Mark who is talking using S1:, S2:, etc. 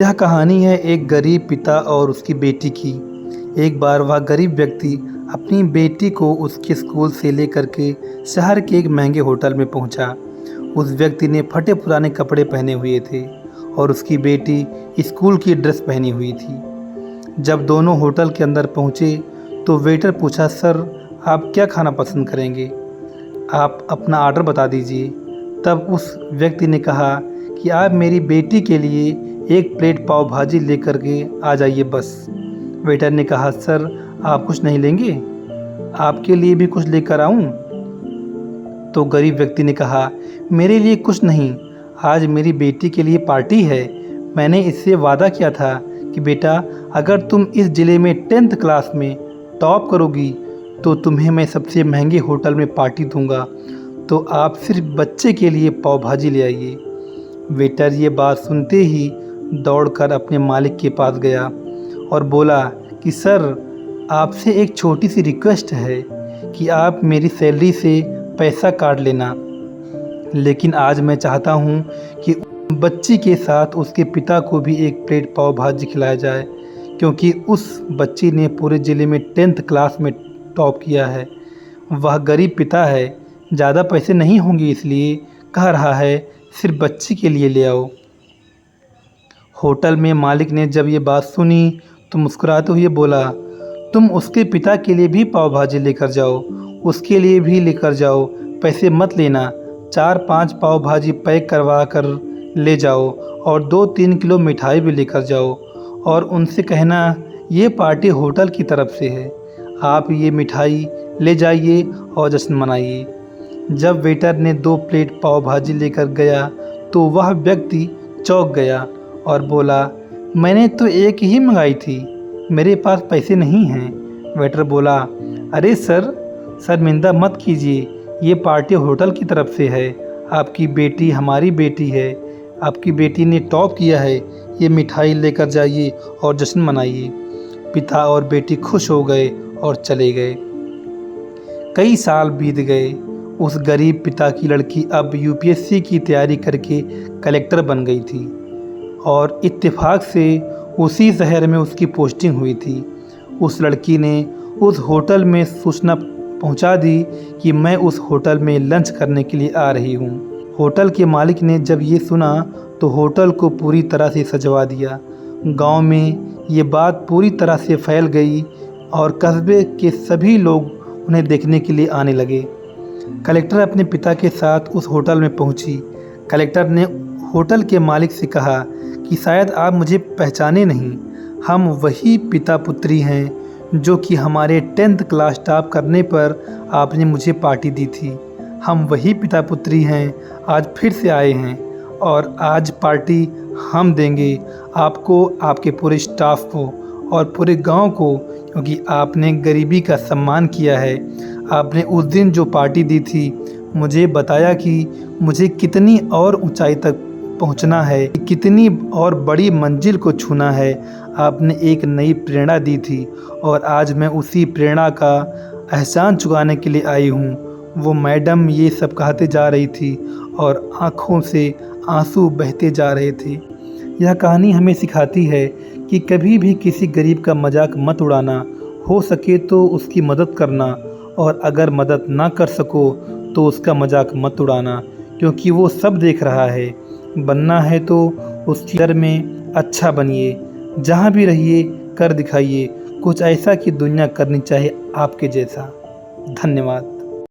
S1: यह कहानी है एक गरीब पिता और उसकी बेटी की। एक बार वह गरीब व्यक्ति अपनी बेटी को उसके स्कूल से लेकर के शहर के एक महंगे होटल में पहुंचा। उस व्यक्ति ने फटे पुराने कपड़े पहने हुए थे और उसकी बेटी स्कूल की ड्रेस पहनी हुई थी। जब दोनों होटल के अंदर पहुंचे तो वेटर पूछा, सर आप क्या खाना पसंद करेंगे? आप अपना ऑर्डर बता दीजिए। तब उस व्यक्ति ने कहा कि आप मेरी बेटी के लिए एक प्लेट पाव भाजी लेकर के आ जाइए बस। वेटर ने कहा, सर आप कुछ नहीं लेंगे? आपके लिए भी कुछ लेकर आऊं? तो गरीब व्यक्ति ने कहा, मेरे लिए कुछ नहीं, आज मेरी बेटी के लिए पार्टी है। मैंने इससे वादा किया था कि बेटा अगर तुम इस ज़िले में 10th क्लास में टॉप करोगी तो तुम्हें मैं सबसे महंगे होटल में पार्टी दूंगा, तो आप सिर्फ बच्चे के लिए पाव भाजी ले आइए। वेटर ये बात सुनते ही दौड़कर अपने मालिक के पास गया और बोला कि सर आपसे एक छोटी सी रिक्वेस्ट है कि आप मेरी सैलरी से पैसा काट लेना, लेकिन आज मैं चाहता हूँ कि बच्ची के साथ उसके पिता को भी एक प्लेट पाव भाजी खिलाया जाए, क्योंकि उस बच्ची ने पूरे ज़िले में 10th क्लास में टॉप किया है। वह गरीब पिता है, ज़्यादा पैसे नहीं होंगे, इसलिए कह रहा है सिर्फ बच्ची के लिए ले आओ। होटल में मालिक ने जब ये बात सुनी तो मुस्कुराते हुए बोला, तुम उसके पिता के लिए भी पाव भाजी लेकर जाओ, उसके लिए भी लेकर जाओ, पैसे मत लेना। 4-5 पाव भाजी पैक करवा कर ले जाओ और 2-3 किलो मिठाई भी लेकर जाओ और उनसे कहना ये पार्टी होटल की तरफ से है, आप ये मिठाई ले जाइए और जश्न मनाइए। जब वेटर ने 2 प्लेट पाव भाजी लेकर गया तो वह व्यक्ति चौंक गया और बोला, मैंने तो एक ही मंगाई थी, मेरे पास पैसे नहीं हैं। वेटर बोला, अरे सर शर्मिंदा मत कीजिए, ये पार्टी होटल की तरफ से है, आपकी बेटी हमारी बेटी है, आपकी बेटी ने टॉप किया है, ये मिठाई लेकर जाइए और जश्न मनाइए। पिता और बेटी खुश हो गए और चले गए। कई साल बीत गए। उस गरीब पिता की लड़की अब यूपीएससी की तैयारी करके कलेक्टर बन गई थी और इत्तेफाक से उसी शहर में उसकी पोस्टिंग हुई थी। उस लड़की ने उस होटल में सूचना पहुंचा दी कि मैं उस होटल में लंच करने के लिए आ रही हूं। होटल के मालिक ने जब ये सुना तो होटल को पूरी तरह से सजवा दिया। गांव में ये बात पूरी तरह से फैल गई और कस्बे के सभी लोग उन्हें देखने के लिए आने लगे। कलेक्टर अपने पिता के साथ उस होटल में पहुंची। कलेक्टर ने होटल के मालिक से कहा कि शायद आप मुझे पहचाने नहीं, हम वही पिता पुत्री हैं जो कि हमारे 10th क्लास टॉप करने पर आपने मुझे पार्टी दी थी। हम वही पिता पुत्री हैं, आज फिर से आए हैं और आज पार्टी हम देंगे आपको, आपके पूरे स्टाफ को और पूरे गांव को, क्योंकि आपने गरीबी का सम्मान किया है। आपने उस दिन जो पार्टी दी थी मुझे बताया कि मुझे कितनी और ऊंचाई तक पहुंचना है, कितनी और बड़ी मंजिल को छूना है। आपने एक नई प्रेरणा दी थी और आज मैं उसी प्रेरणा का एहसान चुकाने के लिए आई हूँ। वो मैडम ये सब कहते जा रही थी और आँखों से आंसू बहते जा रहे थे। यह कहानी हमें सिखाती है कि कभी भी किसी गरीब का मजाक मत उड़ाना, हो सके तो उसकी मदद करना और अगर मदद ना कर सको तो उसका मजाक मत उड़ाना, क्योंकि वो सब देख रहा है। बनना है तो उसकी नज़र में अच्छा बनिए, जहाँ भी रहिए कर दिखाइए कुछ ऐसा कि दुनिया करनी चाहे आपके जैसा। धन्यवाद।